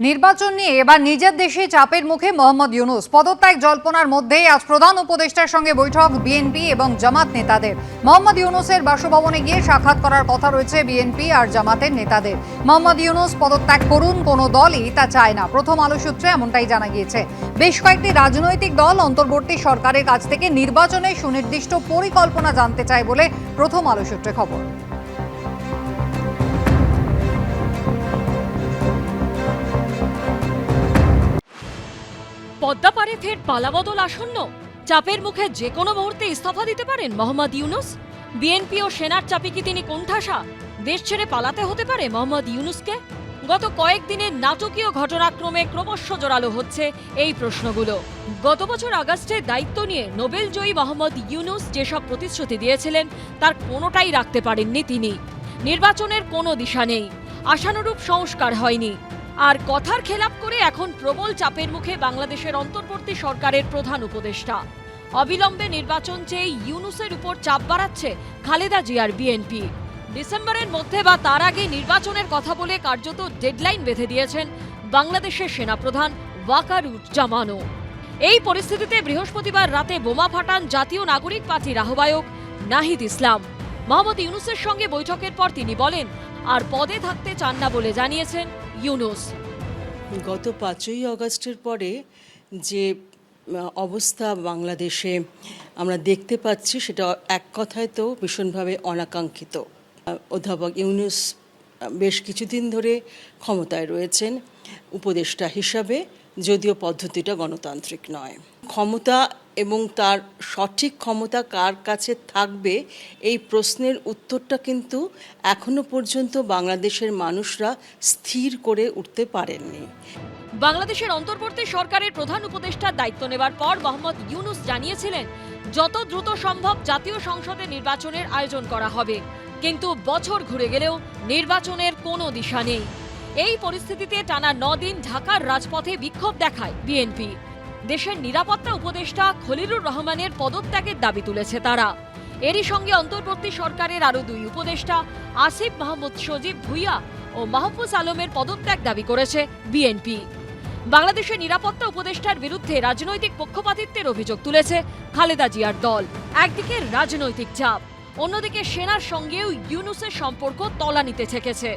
নির্বাচন নিয়ে এবার নিজের দেশে চাপের মুখে মোহাম্মদ ইউনূস। পদত্যাগ জল্পনার মধ্যেই আজ প্রধান উপদেষ্টার সঙ্গে বৈঠক বিএনপি এবং জামাত নেতাদের। মোহাম্মদ ইউনূসের বাসভবনে গিয়ে সাক্ষাৎ করার কথা রয়েছে বিএনপি আর জামাতের নেতাদের। মোহাম্মদ ইউনূস পদত্যাগ করুন, কোনো দলই তা চায় না। প্রথম আলো সূত্রে এমনটাই জানা গিয়েছে। বেশ কয়েকটি রাজনৈতিক দল অন্তর্বর্তী সরকারের কাছ থেকে নির্বাচনের সুনির্দিষ্ট পরিকল্পনা জানতে চায় বলে প্রথম আলো সূত্রে খবর। পদ্মাপাড়ে ফের পালাবদল আসন্ন, চাপের মুখে যে কোনো মুহূর্তে ইস্তফা দিতে পারেন মোহাম্মদ ইউনূস। বিএনপি ও সেনার চাপে কি তিনি কোণঠাসা? দেশ ছেড়ে পালাতে হতে পারে মোহাম্মদ ইউনূসকে। গত কয়েকদিনের নাটকীয় ঘটনাক্রমে ক্রমশ জোরালো হচ্ছে এই প্রশ্নগুলো। গত বছর আগস্টে দায়িত্ব নিয়ে নোবেলজয়ী মোহাম্মদ ইউনূস যেসব প্রতিশ্রুতি দিয়েছিলেন তার কোনোটাই রাখতে পারেননি তিনি। নির্বাচনের কোনো দিশা নেই, আশানুরূপ সংস্কার হয়নি, আর কথার খেলাপ করে এখন প্রবল চাপের মুখে বাংলাদেশের অন্তর্বর্তী সরকারের প্রধান উপদেষ্টা। অবিলম্বে নির্বাচন চেয়ে ইউনূসের উপর চাপ বাড়াচ্ছে খালেদা জিয়ার বিএনপি। ডিসেম্বরের মধ্যে বা তার আগে নির্বাচনের কথা বলে কার্যত ডেডলাইন বেঁধে দিয়েছেন বাংলাদেশের সেনাপ্রধান ওয়াকারুজ্জামানও। এই পরিস্থিতিতে বৃহস্পতিবার রাতে বোমা ফাটান জাতীয় নাগরিক পার্টির আহ্বায়ক নাহিদ ইসলাম। মোহাম্মদ ইউনূসের সঙ্গে বৈঠকের পর তিনি বলেন, আর পদে থাকতে চান না বলে জানিয়েছেন ইউনূস। গত 5ই আগস্টের পরে যে অবস্থা বাংলাদেশে আমরা দেখতে পাচ্ছি সেটা এক কথায় তো ভীষণভাবে অনাকাঙ্ক্ষিত। অধ্যাপক ইউনূস বেশ কিছুদিন ধরে ক্ষমতায় রয়েছেন উপদেষ্টা হিসাবে, যদিও পদ্ধতিটা গণতান্ত্রিক নয়। ক্ষমতা এবং তার সঠিক ক্ষমতা কার কাছে থাকবে এই প্রশ্নের উত্তরটা কিন্তু এখনো পর্যন্ত বাংলাদেশের মানুষরা স্থির করে উঠতে পারেননি। বাংলাদেশের অন্তর্বর্তী সরকারের প্রধান উপদেষ্টার দায়িত্ব নেবার পর মোহাম্মদ ইউনূস জানিয়েছিলেন যত দ্রুত সম্ভব জাতীয় সংসদে নির্বাচনের আয়োজন করা হবে, কিন্তু বছর ঘুরে গেলেও নির্বাচনের কোনো দিশা নেই। এই পরিস্থিতিতে টানা 9 দিন ঢাকার রাজপথে বিক্ষোভ দেখায় বিএনপি। দেশের নিরাপত্তা উপদেষ্টা খলিলুর রহমানের পদত্যাগের দাবি তুলেছে তারা। এরই সঙ্গে অন্তর্বর্তী সরকারের আরও 2 উপদেষ্টা আসিফ মাহমুদ সজীব ভুইয়া ও মাহফুজ আলমের পদত্যাগ দাবি করেছে বিএনপি। বাংলাদেশের নিরাপত্তা উপদেষ্টার বিরুদ্ধে রাজনৈতিক পক্ষপাতিত্বের অভিযোগ তুলেছে খালেদা জিয়ার দল। একদিকে রাজনৈতিক চাপ, অন্যদিকে সেনার সঙ্গেও ইউনূসের সম্পর্ক তলানিতে ঠেকেছে।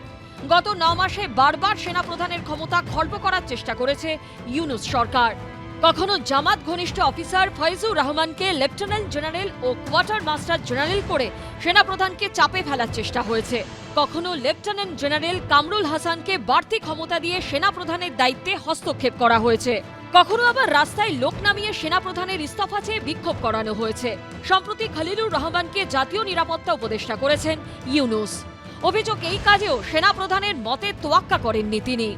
গত 9 মাসে বারবার সেনাপ্রধানের ক্ষমতা খর্ব করার চেষ্টা করেছে ইউনূস সরকার। কখনো জামাত ঘনিষ্ঠ অফিসার ফয়জুর রহমানকে লেফটেন্যান্ট জেনারেল ও কোয়ার্টার মাস্টার জেনারেল করে সেনাপ্রধানকে চাপে ফেলার চেষ্টা হয়েছে। কখনো লেফটেন্যান্ট জেনারেল কামরুল হাসানকে বাড়তি ক্ষমতা দিয়ে সেনাপ্রধানের দায়িত্বে হস্তক্ষেপ করা হয়েছে। কখনো আবার রাস্তায় লোক নামিয়ে সেনাপ্রধানের ইস্তফা চেয়ে বিক্ষোভ করানো হয়েছে। সম্প্রতি খলিলুর রহমানকে জাতীয় নিরাপত্তা উপদেষ্টা করেছেন ইউনূস। অভিযোগ এই কাজেও সেনাপ্রধানের মতে তোয়াক্কা করেননি তিনি।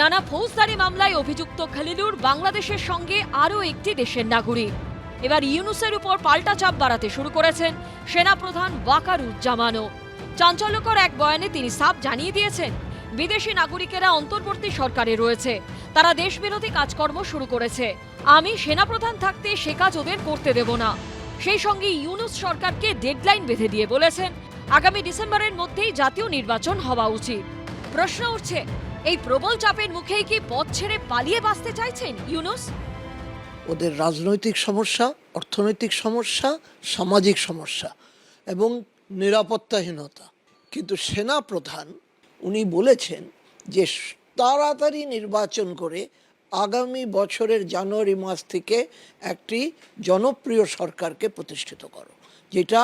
নানা ফৌজদারি মামলায় অভিযুক্ত খলিলুর বাংলাদেশের সঙ্গে আরও একটি দেশের নাগরিক। এবার ইউনূসের উপর পাল্টা চাপ বাড়াতে শুরু করেছেন সেনাপ্রধান ওয়াকারুজ্জামানও। চাঞ্চল্যকর এক বয়ানে তিনি সাফ জানিয়ে দিয়েছেন, বিদেশি নাগরিকেরা অন্তর্বর্তী সরকারে রয়েছে, তারা দেশবিরোধী কাজকর্ম শুরু করেছে। আমি সেনাপ্রধান থাকতে সে কাজ ওদের করতে দেব না। সেই সঙ্গে ইউনূস সরকারকে ডেডলাইন বেঁধে দিয়ে বলেছেন আগামী ডিসেম্বরের মধ্যেই জাতীয় নির্বাচন হওয়া উচিত। প্রশ্ন উঠছে, এই প্রবল চাপের মুখেই কি পথ ছেড়ে পালিয়ে বাঁচতে চাইছেন ইউনূস? ওদের রাজনৈতিক সমস্যা, অর্থনৈতিক সমস্যা, সামাজিক সমস্যা এবং নিরাপত্তাহীনতা, কিন্তু সেনা প্রধান উনি বলেছেন যে তাড়াতাড়ি নির্বাচন করে আগামী বছরের জানুয়ারি মাস থেকে একটি জনপ্রিয় সরকারকে প্রতিষ্ঠিত করো, যেটা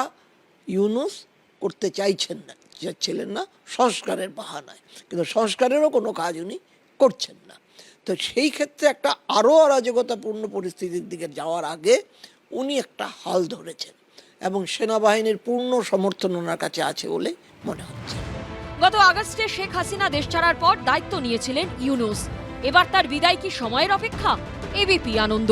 ইউনূস করতে চাচ্ছিলেন না সংস্কারের বাহানায়, কিন্তু সংস্কারেরও কোনো কাজ উনি করছেন না। তো সেই ক্ষেত্রে একটা আরও অরাজকতাপূর্ণ পরিস্থিতির দিকে যাওয়ার আগে উনি একটা হাল ধরেছেন এবং সেনাবাহিনীর পূর্ণ সমর্থন ওনার কাছে আছে বলে মনে হচ্ছে। গত আগস্টে শেখ হাসিনা দেশ ছাড়ার পর দায়িত্ব নিয়েছিলেন ইউনূস। এবার তার বিদায় কি সময়ের অপেক্ষা? এবিপি আনন্দ।